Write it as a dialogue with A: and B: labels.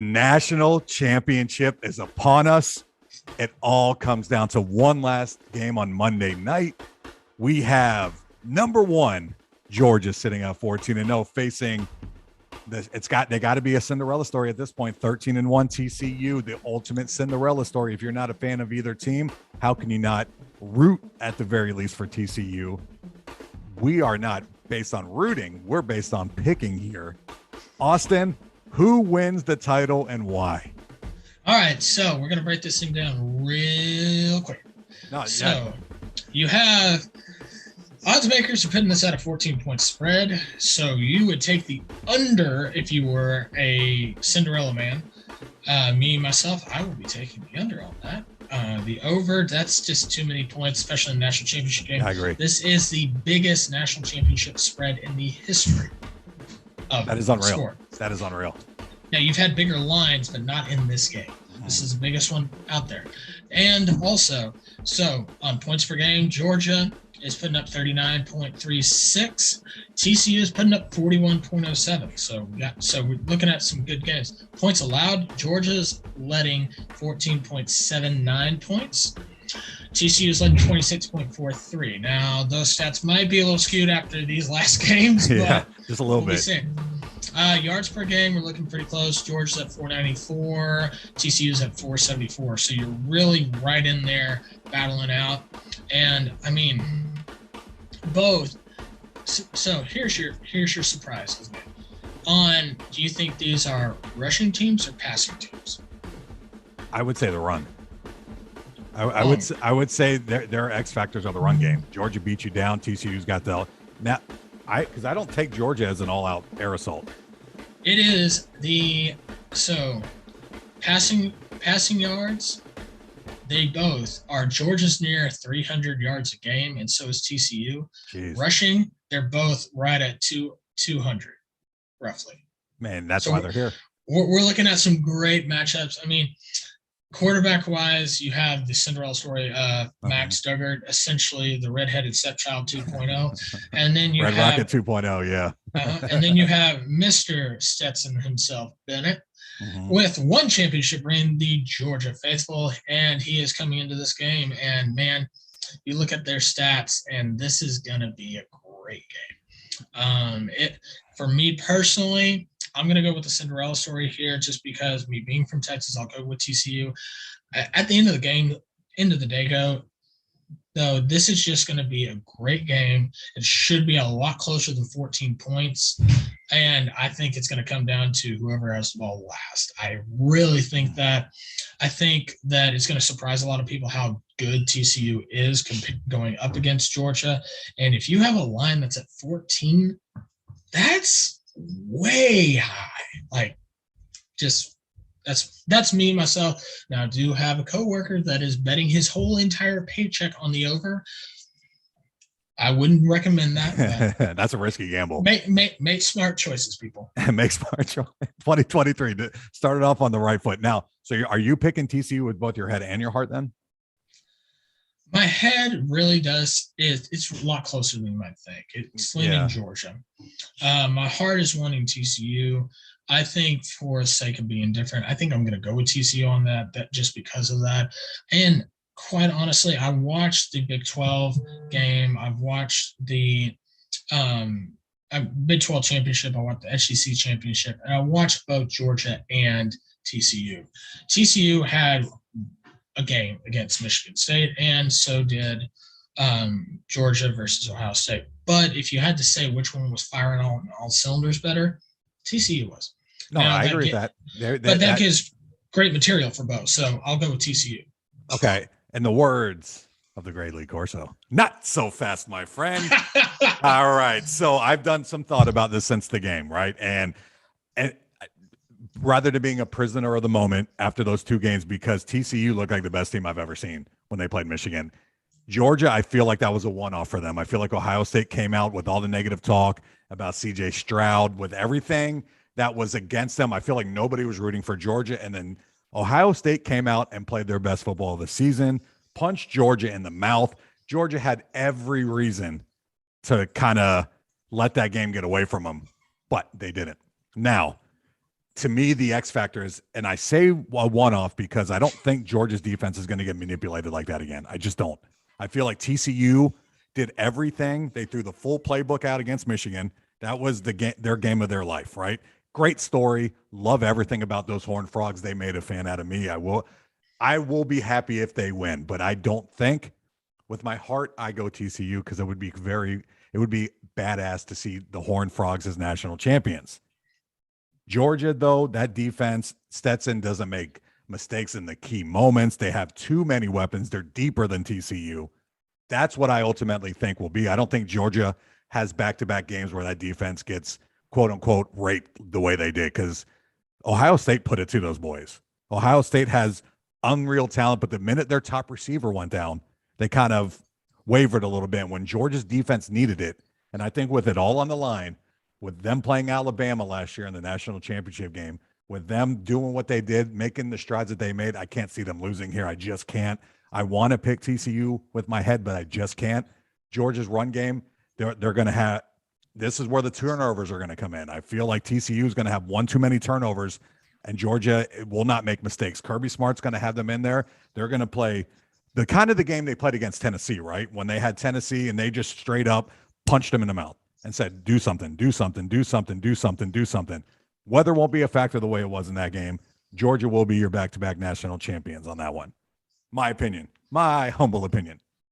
A: National championship is upon us. It all comes down to one last game on Monday night. We have number one Georgia sitting at 14-0, facing this. They got to be a Cinderella story at this point. 13-1 TCU, the ultimate Cinderella story. If you're not a fan of either team, how can you not root at the very least for TCU? We are not based on rooting. We're based on picking here. Austin, who wins the title and why?
B: All right, so we're going to break this thing down real quick. You have odds makers are putting this at a 14-point spread. So you would take the under if you were a Cinderella man. Myself, I will be taking the under on that. The over, that's just too many points, especially in the national championship game.
A: I agree.
B: This is the biggest national championship spread in the history of
A: that is unreal.
B: Sport.
A: That is unreal.
B: Now, you've had bigger lines, but not in this game. This is the biggest one out there. And also, so on points per game, Georgia is putting up 39.36. TCU is putting up 41.07. So we're looking at some good games. Points allowed, Georgia's letting 14.79 points. TCU is letting 26.43. Now, those stats might be a little skewed after these last games.
A: Yeah, just a little bit.
B: Yards per game, we're looking pretty close. Georgia's at 494. TCU's at 474. So you're really right in there battling out. And, I mean, both. So here's your surprise. Do you think these are rushing teams or passing teams?
A: I would say the run. I would say their X factors are the run game. Georgia beat you down. TCU's got the now. Because I don't take Georgia as an all-out air assault.
B: It is passing yards. They both are. Georgia's near 300 yards a game, and so is TCU.
A: Jeez.
B: Rushing, they're both right at 200, roughly.
A: Man, that's why they're here.
B: We're looking at some great matchups. I mean, quarterback-wise, you have the Cinderella story, Max Duggar, essentially the redheaded stepchild 2.0. And then you
A: Red
B: have
A: Rocket 2.0, yeah.
B: And then you have Mr. Stetson himself, Bennett, with one championship ring, the Georgia Faithful, and he is coming into this game. And, man, you look at their stats, and this is going to be a great game. For me personally, I'm going to go with the Cinderella story here just because me being from Texas, I'll go with TCU. At the end of the day, though, this is just going to be a great game. It should be a lot closer than 14 points. And I think it's going to come down to whoever has the ball last. I really think that. I think that it's going to surprise a lot of people how good TCU is going up against Georgia. And if you have a line that's at 14, that's way high. Like, just that's me myself. Now, I do have a coworker that is betting his whole entire paycheck on the over. I wouldn't recommend that.
A: That's a risky gamble.
B: Make smart choices, people.
A: Make smart choices. 2023 started off on the right foot. Now, so are you picking TCU with both your head and your heart then?
B: My head really does. It's a lot closer than you might think. It's leaning Georgia. My heart is wanting TCU. I think for the sake of being different, I think I'm going to go with TCU on that just because of that. And quite honestly, I watched the Big 12 game. I've watched the Big 12 championship. I watched the SEC championship. And I watched both Georgia and TCU. TCU had a game against Michigan State, and so did Georgia versus Ohio State. But if you had to say which one was firing on all cylinders better, TCU was.
A: No, I agree with that.
B: But that gives great material for both, so I'll go with TCU.
A: Okay, in the words of the great Lee Corso, not so fast, my friend. All right, so I've done some thought about this since the game, right? And rather than being a prisoner of the moment after those two games, because TCU looked like the best team I've ever seen when they played Michigan. Georgia, I feel like that was a one-off for them. I feel like Ohio State came out with all the negative talk about C.J. Stroud, with everything that was against them. I feel like nobody was rooting for Georgia. And then Ohio State came out and played their best football of the season, punched Georgia in the mouth. Georgia had every reason to kind of let that game get away from them, but they didn't. Now, to me, the X factor is, and I say a one-off because I don't think Georgia's defense is going to get manipulated like that again. I just don't. I feel like TCU did everything. They threw the full playbook out against Michigan. That was their game of their life, right? Great story. Love everything about those Horned Frogs. They made a fan out of me. I will be happy if they win, but I don't think, with my heart, I go TCU because it would be badass to see the Horned Frogs as national champions. Georgia, though, that defense, Stetson doesn't make mistakes in the key moments. They have too many weapons. They're deeper than TCU. That's what I ultimately think will be. I don't think Georgia has back-to-back games where that defense gets, quote-unquote, raped the way they did, because Ohio State put it to those boys. Ohio State has unreal talent, but the minute their top receiver went down, they kind of wavered a little bit when Georgia's defense needed it. And I think with it all on the line, with them playing Alabama last year in the national championship game, with them doing what they did, making the strides that they made, I can't see them losing here. I just can't. I want to pick TCU with my head, but I just can't. Georgia's run game, they're going to have – this is where the turnovers are going to come in. I feel like TCU is going to have one too many turnovers, and Georgia will not make mistakes. Kirby Smart's going to have them in there. They're going to play the kind of the game they played against Tennessee, right? When they had Tennessee and they just straight up punched them in the mouth and said, do something, do something, do something, do something, do something. Weather won't be a factor the way it was in that game. Georgia will be your back-to-back national champions on that one. My opinion, my humble opinion.